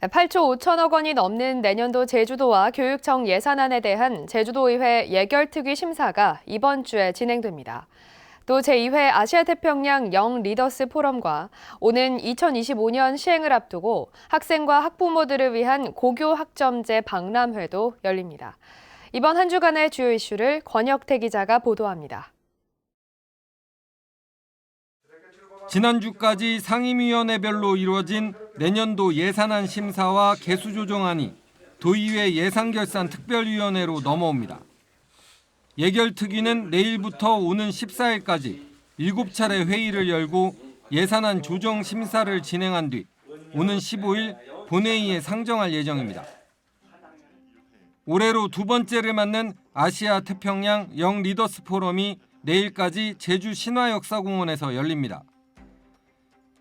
8조 5천억 원이 넘는 내년도 제주도와 교육청 예산안에 대한 제주도의회 예결특위 심사가 이번 주에 진행됩니다. 또 제2회 아시아태평양 영 리더스 포럼과 오는 2025년 시행을 앞두고 학생과 학부모들을 위한 고교 학점제 박람회도 열립니다. 이번 한 주간의 주요 이슈를 권혁태 기자가 보도합니다. 지난주까지 상임위원회별로 이루어진 내년도 예산안 심사와 개수 조정안이 도의회 예산결산 특별위원회로 넘어옵니다. 예결특위는 내일부터 오는 14일까지 7차례 회의를 열고 예산안 조정 심사를 진행한 뒤 오는 15일 본회의에 상정할 예정입니다. 올해로 두 번째를 맞는 아시아 태평양 영 리더스 포럼이 내일까지 제주 신화역사공원에서 열립니다.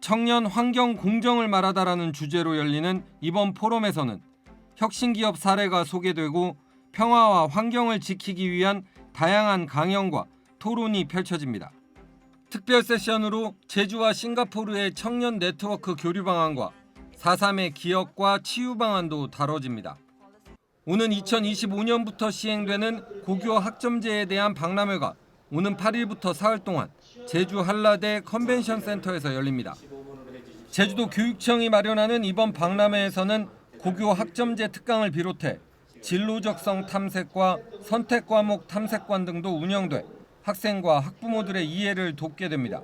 청년 환경 공정을 말하다라는 주제로 열리는 이번 포럼에서는 혁신기업 사례가 소개되고 평화와 환경을 지키기 위한 다양한 강연과 토론이 펼쳐집니다. 특별 세션으로 제주와 싱가포르의 청년 네트워크 교류 방안과 4.3의 기억과 치유 방안도 다뤄집니다. 오는 2025년부터 시행되는 고교 학점제에 대한 박람회가 오는 8일부터 사흘 동안 제주 한라대 컨벤션 센터에서 열립니다. 제주도 교육청이 마련하는 이번 박람회에서는 고교 학점제 특강을 비롯해 진로적성 탐색과 선택 과목 탐색관 등도 운영돼 학생과 학부모들의 이해를 돕게 됩니다.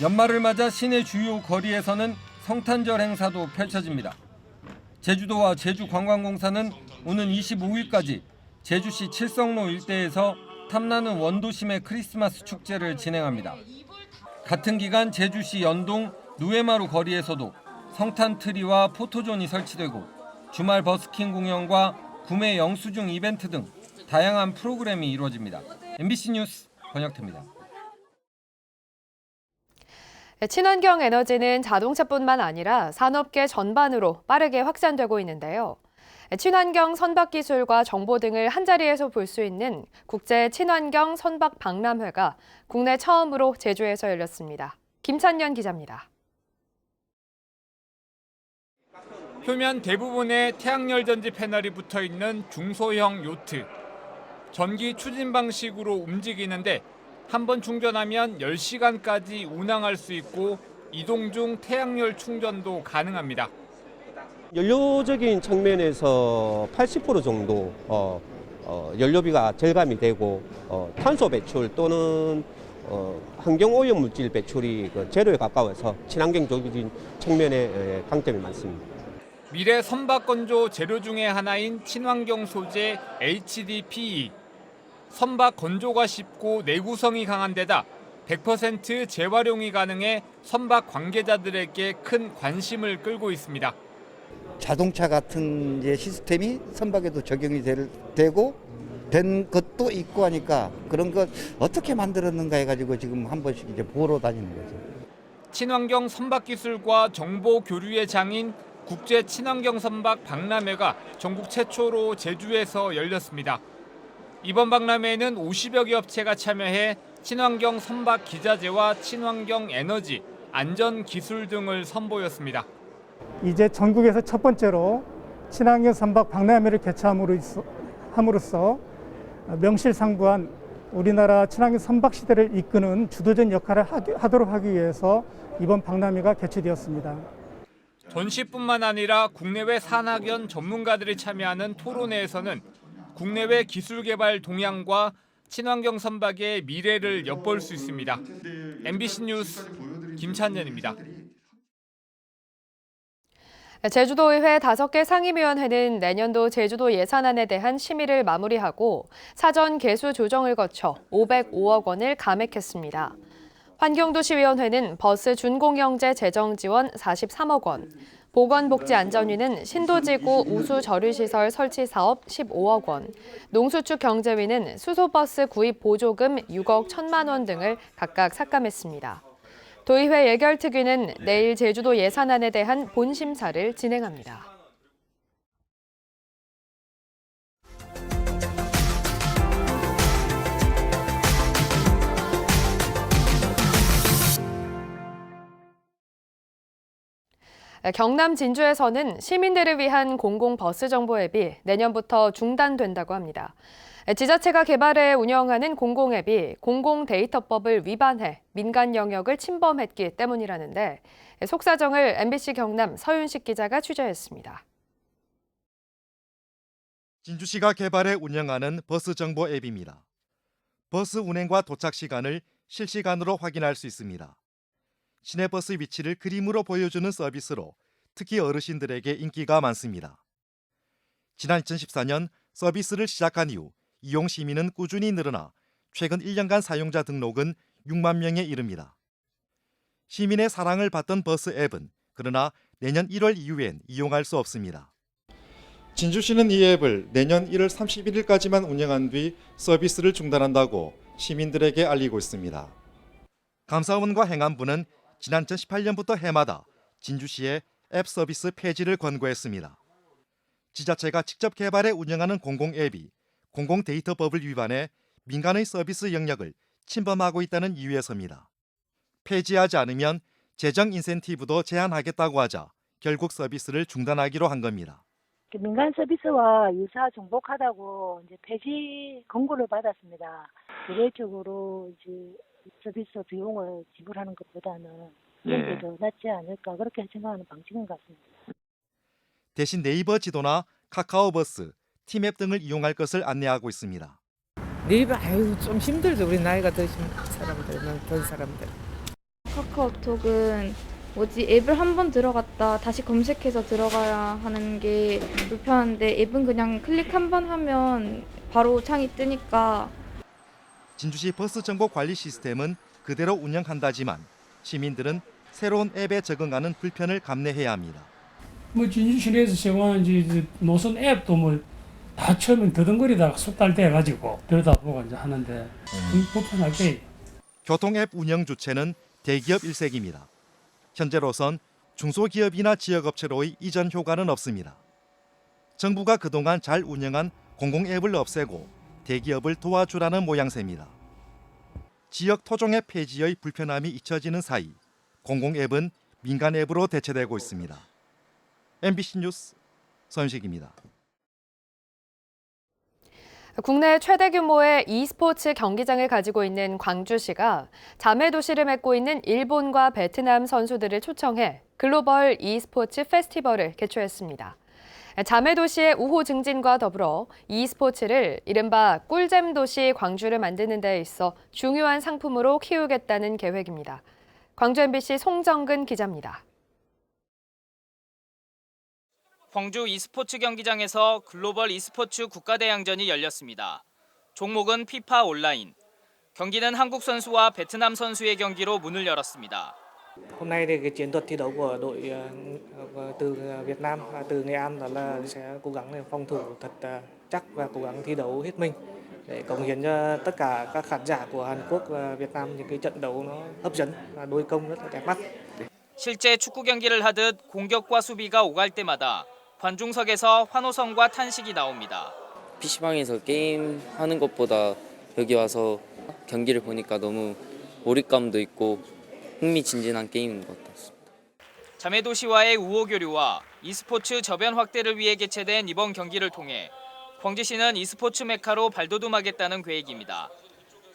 연말을 맞아 시내 주요 거리에서는 성탄절 행사도 펼쳐집니다. 제주도와 제주관광공사는 오는 25일까지 제주시 칠성로 일대에서 탐나는 원도심의 크리스마스 축제를 진행합니다. 같은 기간 제주시 연동 누에마루 거리에서도 성탄 트리와 포토존이 설치되고 주말 버스킹 공연과 구매 영수증 이벤트 등 다양한 프로그램이 이루어집니다. MBC 뉴스 권혁태입니다. 친환경 에너지는 자동차뿐만 아니라 산업계 전반으로 빠르게 확산되고 있는데요. 친환경 선박 기술과 정보 등을 한자리에서 볼 수 있는 국제 친환경 선박 박람회가 국내 처음으로 제주에서 열렸습니다. 김찬년 기자입니다. 표면 대부분에 태양열 전지 패널이 붙어 있는 중소형 요트. 전기 추진 방식으로 움직이는데 한 번 충전하면 10시간까지 운항할 수 있고 이동 중 태양열 충전도 가능합니다. 연료적인 측면에서 80% 정도 연료비가 절감이 되고 탄소 배출 또는 환경오염 물질 배출이 제로에 가까워서 친환경적인 측면에 강점이 많습니다. 미래 선박 건조 재료 중의 하나인 친환경 소재 HDPE. 선박 건조가 쉽고 내구성이 강한 데다 100% 재활용이 가능해 선박 관계자들에게 큰 관심을 끌고 있습니다. 자동차 같은 이제 시스템이 선박에도 적용이 되고 된 것도 있고 하니까 그런 것 어떻게 만들었는가 해가지고 지금 한 번씩 이제 보러 다니는 거죠. 친환경 선박 기술과 정보 교류의 장인 국제 친환경 선박 박람회가 전국 최초로 제주에서 열렸습니다. 이번 박람회에는 50여 개 업체가 참여해 친환경 선박 기자재와 친환경 에너지, 안전 기술 등을 선보였습니다. 이제 전국에서 첫 번째로 친환경 선박 박람회를 개최함으로써 명실상부한 우리나라 친환경 선박 시대를 이끄는 주도적 역할을 하도록 하기 위해서 이번 박람회가 개최되었습니다. 전시뿐만 아니라 국내외 산학연 전문가들이 참여하는 토론회에서는 국내외 기술 개발 동향과 친환경 선박의 미래를 엿볼 수 있습니다. MBC 뉴스 김찬년입니다. 제주도의회 5개 상임위원회는 내년도 제주도 예산안에 대한 심의를 마무리하고 사전 개수 조정을 거쳐 505억 원을 감액했습니다. 환경도시위원회는 버스 준공영제 재정 지원 43억 원, 보건복지안전위는 신도지구 우수저류시설 설치 사업 15억 원, 농수축 경제위는 수소버스 구입 보조금 6억 1천만 원 등을 각각 삭감했습니다. 도의회 예결특위는 내일 제주도 예산안에 대한 본심사를 진행합니다. 경남 진주에서는 시민들을 위한 공공버스 정보 앱이 내년부터 중단된다고 합니다. 지자체가 개발해 운영하는 공공앱이 공공데이터법을 위반해 민간 영역을 침범했기 때문이라는데 속사정을 MBC 경남 서윤식 기자가 취재했습니다. 진주시가 개발해 운영하는 버스 정보 앱입니다. 버스 운행과 도착 시간을 실시간으로 확인할 수 있습니다. 시내버스 위치를 그림으로 보여주는 서비스로 특히 어르신들에게 인기가 많습니다. 지난 2014년 서비스를 시작한 이후 이용 시민은 꾸준히 늘어나 최근 1년간 사용자 등록은 6만 명에 이릅니다. 시민의 사랑을 받던 버스 앱은 그러나 내년 1월 이후엔 이용할 수 없습니다. 진주시는 이 앱을 내년 1월 31일까지만 운영한 뒤 서비스를 중단한다고 시민들에게 알리고 있습니다. 감사원과 행안부는 지난 2018년부터 해마다 진주시에 앱 서비스 폐지를 권고했습니다. 지자체가 직접 개발해 운영하는 공공앱이 공공데이터법을 위반해 민간의 서비스 영역을 침범하고 있다는 이유에서입니다. 폐지하지 않으면 재정 인센티브도 제한하겠다고 하자 결국 서비스를 중단하기로 한 겁니다. 민간 서비스와 유사 중복하다고 이제 폐지 권고를 받았습니다. 비례적으로 이제 서비스 비용을 지불하는 것보다는 이런 게 더 낫지 않을까 그렇게 생각하는 방식인 것 같습니다. 대신 네이버 지도나 카카오버스, 티맵 등을 이용할 것을 안내하고 있습니다. 네이버 좀 힘들죠. 우리 나이가 드신 사람들은 더 사람들. 카카오톡은 앱을 한번 들어갔다 다시 검색해서 들어가야 하는 게 불편한데 앱은 그냥 클릭 한 번 하면 바로 창이 뜨니까. 진주시 버스 정보 관리 시스템은 그대로 운영한다지만 시민들은 새로운 앱에 적응하는 불편을 감내해야 합니다. 진주 시내에서 사용하는 이제 노선 앱도 다 처음엔 더듬거리다가 숙달돼가지고 들여다보고 이제 하는데 불편할 때. 교통 앱 운영 주체는 대기업 일색입니다. 현재로선 중소기업이나 지역업체로의 이전 효과는 없습니다. 정부가 그동안 잘 운영한 공공앱을 없애고 대기업을 도와주라는 모양새입니다. 지역 토종앱 폐지의 불편함이 잊혀지는 사이 공공앱은 민간앱으로 대체되고 있습니다. MBC 뉴스 서윤식입니다. 국내 최대 규모의 e스포츠 경기장을 가지고 있는 광주시가 자매 도시를 맺고 있는 일본과 베트남 선수들을 초청해 글로벌 e스포츠 페스티벌을 개최했습니다. 자매 도시의 우호 증진과 더불어 e스포츠를 이른바 꿀잼 도시 광주를 만드는 데 있어 중요한 상품으로 키우겠다는 계획입니다. 광주 MBC 송정근 기자입니다. 광주 e스포츠 경기장에서 글로벌 e스포츠 국가대항전이 열렸습니다. 종목은 피파 온라인. 경기는 한국 선수와 베트남 선수의 경기로 문을 열었습니다. Hôm nay thì cái chiến thuật thi đấu của đội từ Việt Nam từ Nghệ An là sẽ cố gắng phòng thủ thật chắc và cố gắng thi đấu hết mình để cống hiến cho tất cả các khán giả của Hàn Quốc và Việt Nam những cái trận đấu nó hấp dẫn và đối công rất là đẹp mắt. 실제 축구 경기를 하듯 공격과 수비가 오갈 때마다 관중석에서 환호성과 탄식이 나옵니다. PC방에서 게임하는 것보다 여기 와서 경기를 보니까 너무 몰입감도 있고 흥미진진한 게임인 것 같습니다. 자매도시와의 우호 교류와 e스포츠 저변 확대를 위해 개최된 이번 경기를 통해 광주시는 e스포츠 메카로 발돋움하겠다는 계획입니다.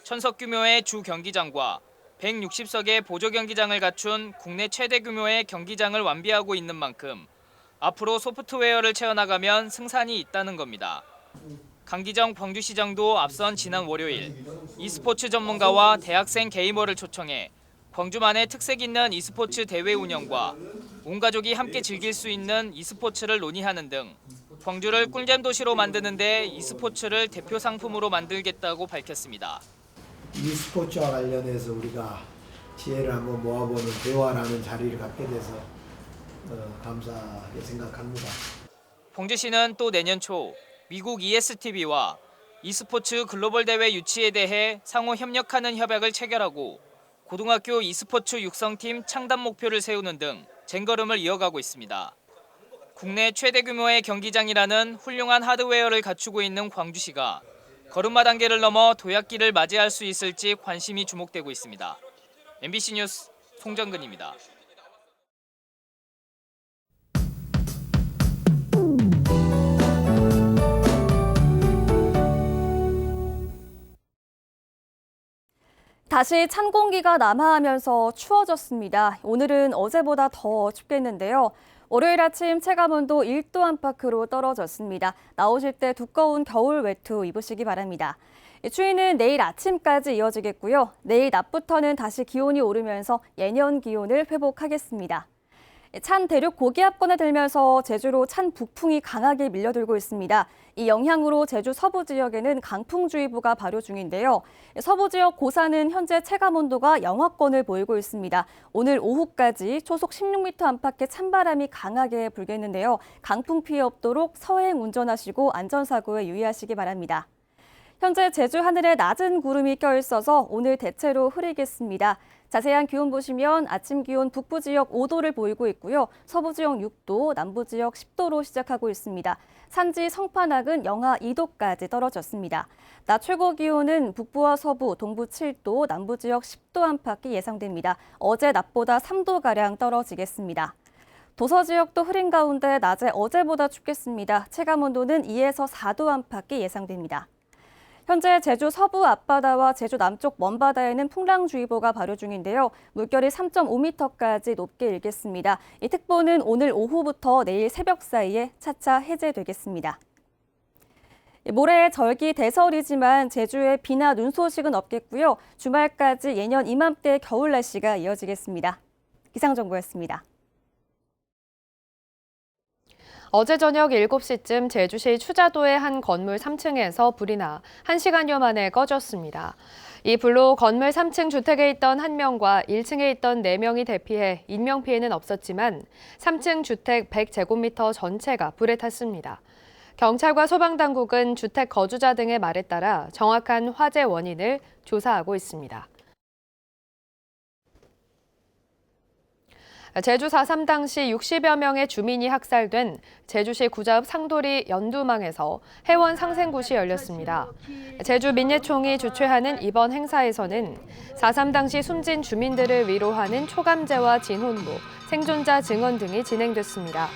1000석 규모의 주 경기장과 160석의 보조 경기장을 갖춘 국내 최대 규모의 경기장을 완비하고 있는 만큼 앞으로 소프트웨어를 채워나가면 승산이 있다는 겁니다. 강기정 광주시장도 앞선 지난 월요일 e스포츠 전문가와 대학생 게이머를 초청해 광주만의 특색 있는 e스포츠 대회 운영과 온 가족이 함께 즐길 수 있는 e스포츠를 논의하는 등 광주를 꿀잼 도시로 만드는 데 e스포츠를 대표 상품으로 만들겠다고 밝혔습니다. e스포츠와 관련해서 우리가 지혜를 한번 모아보는 대화라는 자리를 갖게 돼서 감사하게 생각합니다. 광주시는 또 내년 초 미국 ESTV와 e스포츠 글로벌 대회 유치에 대해 상호 협력하는 협약을 체결하고 고등학교 e스포츠 육성팀 창단 목표를 세우는 등 쟁걸음을 이어가고 있습니다. 국내 최대 규모의 경기장이라는 훌륭한 하드웨어를 갖추고 있는 광주시가 걸음마 단계를 넘어 도약기를 맞이할 수 있을지 관심이 주목되고 있습니다. MBC 뉴스 송정근입니다. 다시 찬 공기가 남하하면서 추워졌습니다. 오늘은 어제보다 더 춥겠는데요. 월요일 아침 체감온도 1도 안팎으로 떨어졌습니다. 나오실 때 두꺼운 겨울 외투 입으시기 바랍니다. 추위는 내일 아침까지 이어지겠고요. 내일 낮부터는 다시 기온이 오르면서 예년 기온을 회복하겠습니다. 찬 대륙 고기압권에 들면서 제주로 찬 북풍이 강하게 밀려들고 있습니다. 이 영향으로 제주 서부 지역에는 강풍주의보가 발효 중인데요. 서부 지역 고산은 현재 체감온도가 영하권을 보이고 있습니다. 오늘 오후까지 초속 16m 안팎의 찬바람이 강하게 불겠는데요. 강풍 피해 없도록 서행 운전하시고 안전사고에 유의하시기 바랍니다. 현재 제주 하늘에 낮은 구름이 껴있어서 오늘 대체로 흐리겠습니다. 자세한 기온 보시면 아침 기온 북부 지역 5도를 보이고 있고요. 서부 지역 6도, 남부 지역 10도로 시작하고 있습니다. 산지 성판악은 영하 2도까지 떨어졌습니다. 낮 최고 기온은 북부와 서부, 동부 7도, 남부 지역 10도 안팎이 예상됩니다. 어제 낮보다 3도가량 떨어지겠습니다. 도서 지역도 흐린 가운데 낮에 어제보다 춥겠습니다. 체감온도는 2에서 4도 안팎이 예상됩니다. 현재 제주 서부 앞바다와 제주 남쪽 먼바다에는 풍랑주의보가 발효 중인데요. 물결이 3.5m까지 높게 일겠습니다. 이 특보는 오늘 오후부터 내일 새벽 사이에 차차 해제되겠습니다. 모레 절기 대설이지만 제주에 비나 눈 소식은 없겠고요. 주말까지 예년 이맘때 겨울 날씨가 이어지겠습니다. 기상정보였습니다. 어제 저녁 7시쯤 제주시 추자도의 한 건물 3층에서 불이 나 1시간여 만에 꺼졌습니다. 이 불로 건물 3층 주택에 있던 1명과 1층에 있던 4명이 대피해 인명피해는 없었지만 3층 주택 100제곱미터 전체가 불에 탔습니다. 경찰과 소방당국은 주택 거주자 등의 말에 따라 정확한 화재 원인을 조사하고 있습니다. 제주 4.3 당시 60여 명의 주민이 학살된 제주시 구자읍 상도리 연두망에서 해원 상생굿이 열렸습니다. 제주 민예총이 주최하는 이번 행사에서는 4.3 당시 숨진 주민들을 위로하는 초감제와 진혼부, 생존자 증언 등이 진행됐습니다.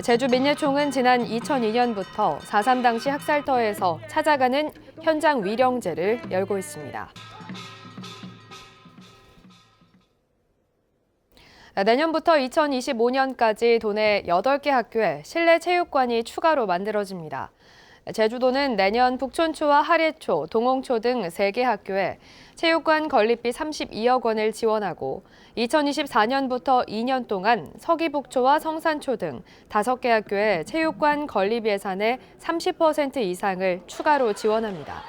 제주 민예총은 지난 2002년부터 4.3 당시 학살터에서 찾아가는 현장 위령제를 열고 있습니다. 내년부터 2025년까지 도내 8개 학교에 실내 체육관이 추가로 만들어집니다. 제주도는 내년 북촌초와 하례초, 동홍초 등 3개 학교에 체육관 건립비 32억 원을 지원하고 2024년부터 2년 동안 서귀북초와 성산초 등 5개 학교에 체육관 건립 예산의 30% 이상을 추가로 지원합니다.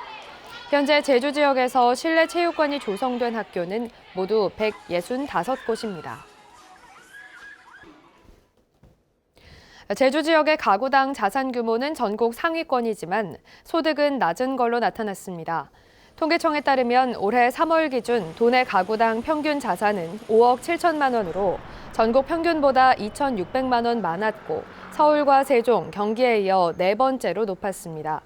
현재 제주 지역에서 실내 체육관이 조성된 학교는 모두 165곳입니다. 제주 지역의 가구당 자산 규모는 전국 상위권이지만 소득은 낮은 걸로 나타났습니다. 통계청에 따르면 올해 3월 기준 도내 가구당 평균 자산은 5억 7천만 원으로 전국 평균보다 2,600만 원 많았고 서울과 세종, 경기에 이어 4번째로 높았습니다.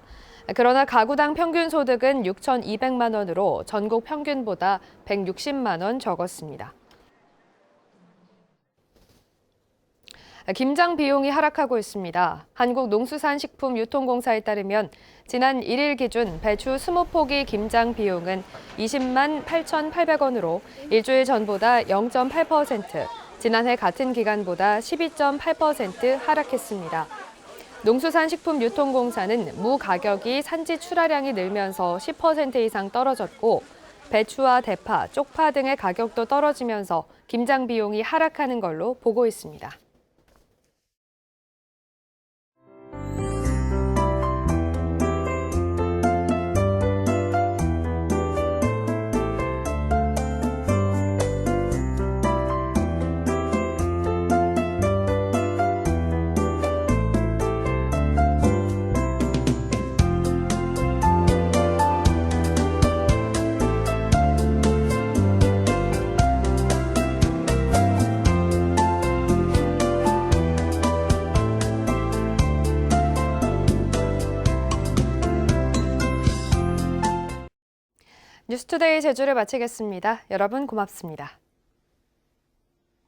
그러나 가구당 평균 소득은 6,200만 원으로 전국 평균보다 160만 원 적었습니다. 김장 비용이 하락하고 있습니다. 한국농수산식품유통공사에 따르면 지난 1일 기준 배추 20포기 김장 비용은 20만 8,800원으로 일주일 전보다 0.8%, 지난해 같은 기간보다 12.8% 하락했습니다. 농수산식품유통공사는 무 가격이 산지 출하량이 늘면서 10% 이상 떨어졌고 배추와 대파, 쪽파 등의 가격도 떨어지면서 김장 비용이 하락하는 걸로 보고 있습니다. 뉴스투데이 제주를 마치겠습니다. 여러분 고맙습니다.